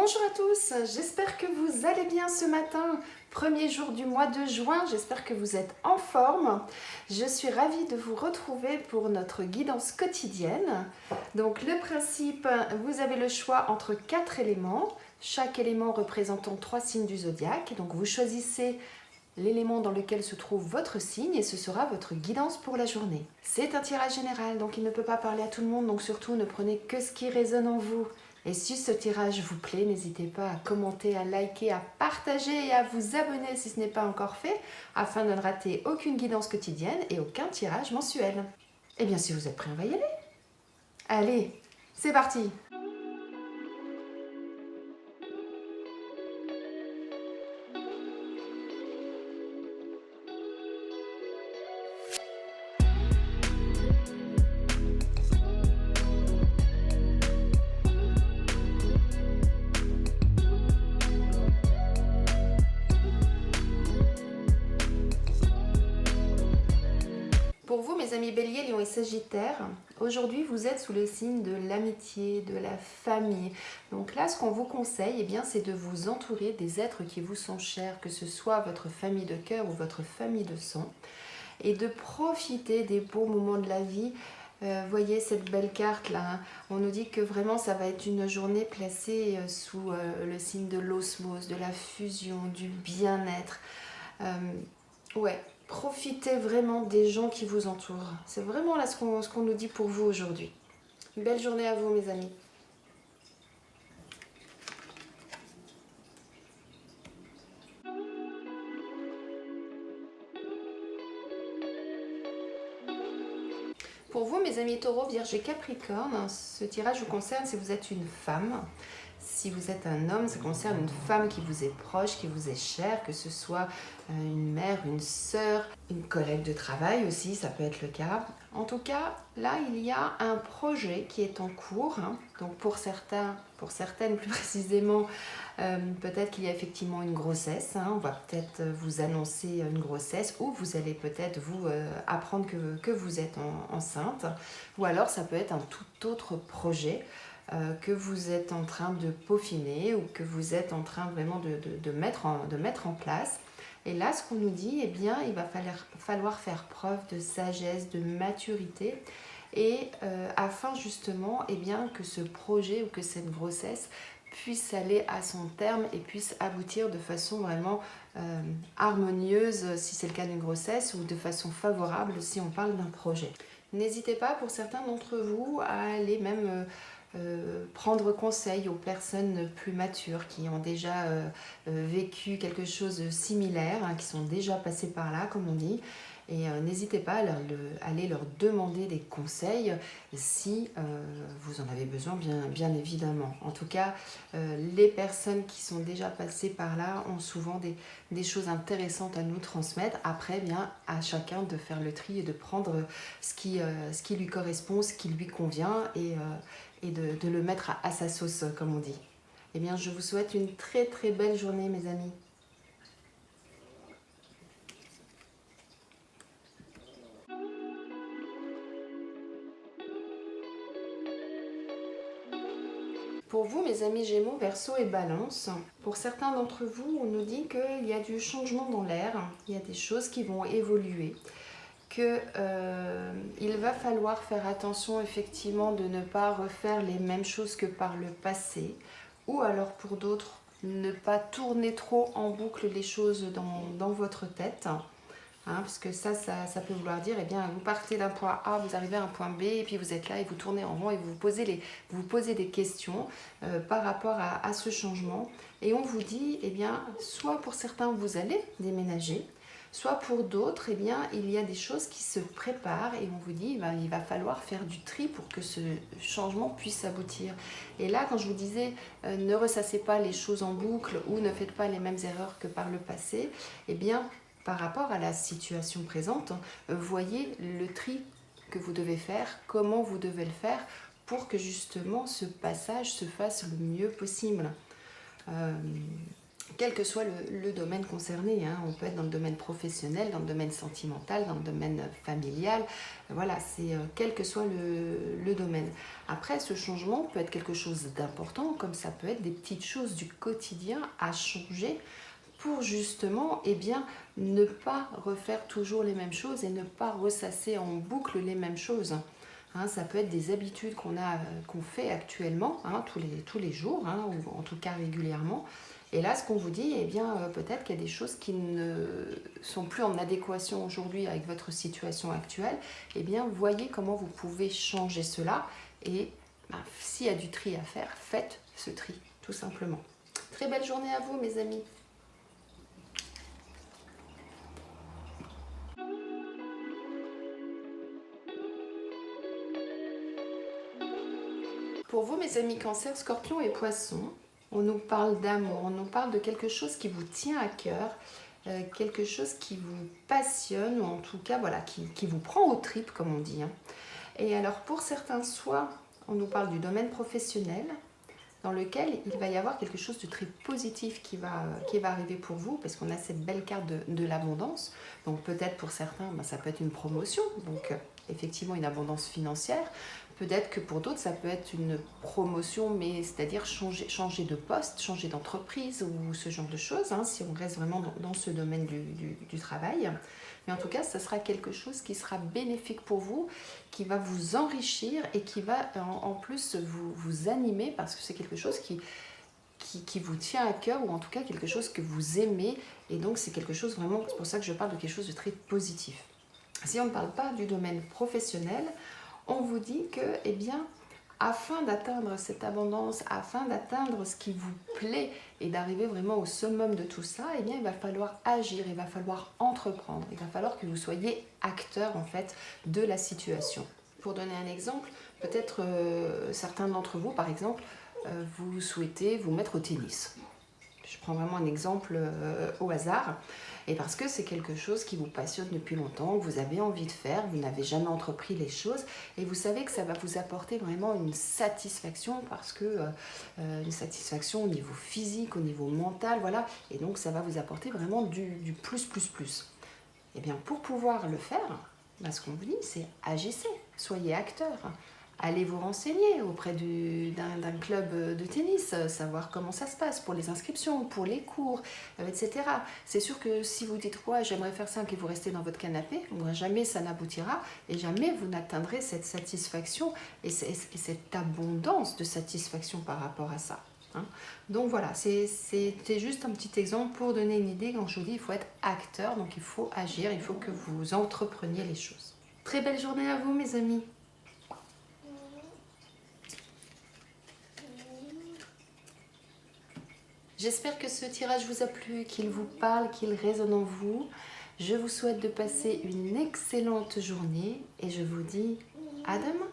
Bonjour à tous, j'espère que vous allez bien ce matin, premier jour du mois de juin, j'espère que vous êtes en forme. Je suis ravie de vous retrouver pour notre guidance quotidienne. Donc le principe, vous avez le choix entre 4 éléments, chaque élément représentant 3 signes du zodiaque. Donc vous choisissez l'élément dans lequel se trouve votre signe et ce sera votre guidance pour la journée. C'est un tirage général, donc il ne peut pas parler à tout le monde, donc surtout ne prenez que ce qui résonne en vous. Et si ce tirage vous plaît, n'hésitez pas à commenter, à liker, à partager et à vous abonner si ce n'est pas encore fait, afin de ne rater aucune guidance quotidienne et aucun tirage mensuel. Et bien si vous êtes prêts, on va y aller. Allez, c'est parti! Pour vous, mes amis Bélier, Lion et Sagittaire, aujourd'hui vous êtes sous le signe de l'amitié, de la famille. Donc là, ce qu'on vous conseille, eh bien, c'est de vous entourer des êtres qui vous sont chers, que ce soit votre famille de cœur ou votre famille de sang, et de profiter des beaux moments de la vie. Voyez cette belle carte là, hein. On nous dit que vraiment ça va être une journée placée sous le signe de l'osmose, de la fusion, du bien-être. Ouais, profitez vraiment des gens qui vous entourent. C'est vraiment là ce qu'on nous dit pour vous aujourd'hui. Une belle journée à vous, mes amis. Pour vous, mes amis Taureau, Vierge et Capricorne, ce tirage vous concerne si vous êtes une femme. Si vous êtes un homme, ça concerne une femme qui vous est proche, qui vous est chère, que ce soit une mère, une sœur, une collègue de travail aussi, ça peut être le cas. En tout cas, là, il y a un projet qui est en cours. Donc pour certains, pour certaines plus précisément, peut-être qu'il y a effectivement une grossesse. On va peut-être vous annoncer une grossesse ou vous allez peut-être vous apprendre que vous êtes enceinte. Ou alors ça peut être un tout autre projet que vous êtes en train de peaufiner ou que vous êtes en train vraiment de mettre en place. Et là, ce qu'on nous dit, eh bien, il va falloir faire preuve de sagesse, de maturité, et afin justement eh bien, que ce projet ou que cette grossesse puisse aller à son terme et puisse aboutir de façon vraiment harmonieuse si c'est le cas d'une grossesse ou de façon favorable si on parle d'un projet. N'hésitez pas pour certains d'entre vous à aller même prendre conseil aux personnes plus matures qui ont déjà vécu quelque chose de similaire, qui sont déjà passées par là, comme on dit. Et n'hésitez pas à aller leur demander des conseils si vous en avez besoin, bien évidemment. En tout cas, les personnes qui sont déjà passées par là ont souvent des choses intéressantes à nous transmettre. Après, bien, à chacun de faire le tri et de prendre ce qui lui correspond, ce qui lui convient et de le mettre à sa sauce, comme on dit. Eh bien, je vous souhaite une très très belle journée, mes amis. Pour vous, mes amis Gémeaux, Verseau et Balance, pour certains d'entre vous, on nous dit qu'il y a du changement dans l'air, il y a des choses qui vont évoluer, qu'il va falloir faire attention effectivement de ne pas refaire les mêmes choses que par le passé, ou alors pour d'autres, ne pas tourner trop en boucle les choses dans votre tête. Parce que ça peut vouloir dire, eh bien, vous partez d'un point A, vous arrivez à un point B, et puis vous êtes là et vous tournez en rond et vous posez des questions par rapport à ce changement. Et on vous dit, eh bien, soit pour certains, vous allez déménager, soit pour d'autres, eh bien, il y a des choses qui se préparent et on vous dit, ben, il va falloir faire du tri pour que ce changement puisse aboutir. Et là, quand je vous disais, ne ressassez pas les choses en boucle ou ne faites pas les mêmes erreurs que par le passé, eh bien, par rapport à la situation présente, voyez le tri que vous devez faire, comment vous devez le faire pour que justement ce passage se fasse le mieux possible. quel que soit le domaine concerné, hein. On peut être dans le domaine professionnel, dans le domaine sentimental, dans le domaine familial, voilà, c'est quel que soit le domaine. Après, ce changement peut être quelque chose d'important, comme ça peut être des petites choses du quotidien à changer pour justement, eh bien, ne pas refaire toujours les mêmes choses et ne pas ressasser en boucle les mêmes choses. Hein, ça peut être des habitudes qu'on fait actuellement, hein, tous les jours, hein, ou en tout cas régulièrement. Et là, ce qu'on vous dit, eh bien, peut-être qu'il y a des choses qui ne sont plus en adéquation aujourd'hui avec votre situation actuelle. Eh bien, voyez comment vous pouvez changer cela. Et ben, s'il y a du tri à faire, faites ce tri, tout simplement. Très belle journée à vous, mes amis. Pour vous, mes amis Cancer, Scorpion et Poisson, on nous parle d'amour, on nous parle de quelque chose qui vous tient à cœur, quelque chose qui vous passionne, ou en tout cas, voilà, qui vous prend aux tripes, comme on dit. Hein. Et alors, pour certains, soit on nous parle du domaine professionnel, dans lequel il va y avoir quelque chose de très positif qui va arriver pour vous, parce qu'on a cette belle carte de l'abondance. Donc peut-être pour certains, ben, ça peut être une promotion, donc effectivement une abondance financière. Peut-être que pour d'autres, ça peut être une promotion, mais c'est-à-dire changer de poste, changer d'entreprise ou ce genre de choses, hein, si on reste vraiment dans ce domaine du travail. Mais en tout cas, ça sera quelque chose qui sera bénéfique pour vous, qui va vous enrichir et qui va en plus vous animer, parce que c'est quelque chose qui vous tient à cœur, ou en tout cas quelque chose que vous aimez. Et donc c'est quelque chose vraiment, c'est pour ça que je parle de quelque chose de très positif. Si on ne parle pas du domaine professionnel, on vous dit que, eh bien, afin d'atteindre cette abondance, afin d'atteindre ce qui vous plaît et d'arriver vraiment au summum de tout ça, eh bien, il va falloir agir, il va falloir entreprendre, il va falloir que vous soyez acteur en fait de la situation. Pour donner un exemple, peut-être certains d'entre vous, par exemple, vous souhaitez vous mettre au tennis. Je prends vraiment un exemple au hasard. Et parce que c'est quelque chose qui vous passionne depuis longtemps, que vous avez envie de faire, vous n'avez jamais entrepris les choses, et vous savez que ça va vous apporter vraiment une satisfaction, parce que une satisfaction au niveau physique, au niveau mental, voilà, et donc ça va vous apporter vraiment du plus, plus, plus. Et bien pour pouvoir le faire, ben, ce qu'on vous dit, c'est agissez, soyez acteur. Allez vous renseigner auprès d'un club de tennis, savoir comment ça se passe pour les inscriptions, pour les cours, etc. C'est sûr que si vous dites ouais, j'aimerais faire ça et que vous restez dans votre canapé, jamais ça n'aboutira et jamais vous n'atteindrez cette satisfaction et cette abondance de satisfaction par rapport à ça. Hein. Donc voilà, c'était juste un petit exemple pour donner une idée. Quand je vous dis, il faut être acteur, donc il faut agir, il faut que vous entrepreniez les choses. Très belle journée à vous, mes amis. J'espère que ce tirage vous a plu, qu'il vous parle, qu'il résonne en vous. Je vous souhaite de passer une excellente journée et je vous dis à demain.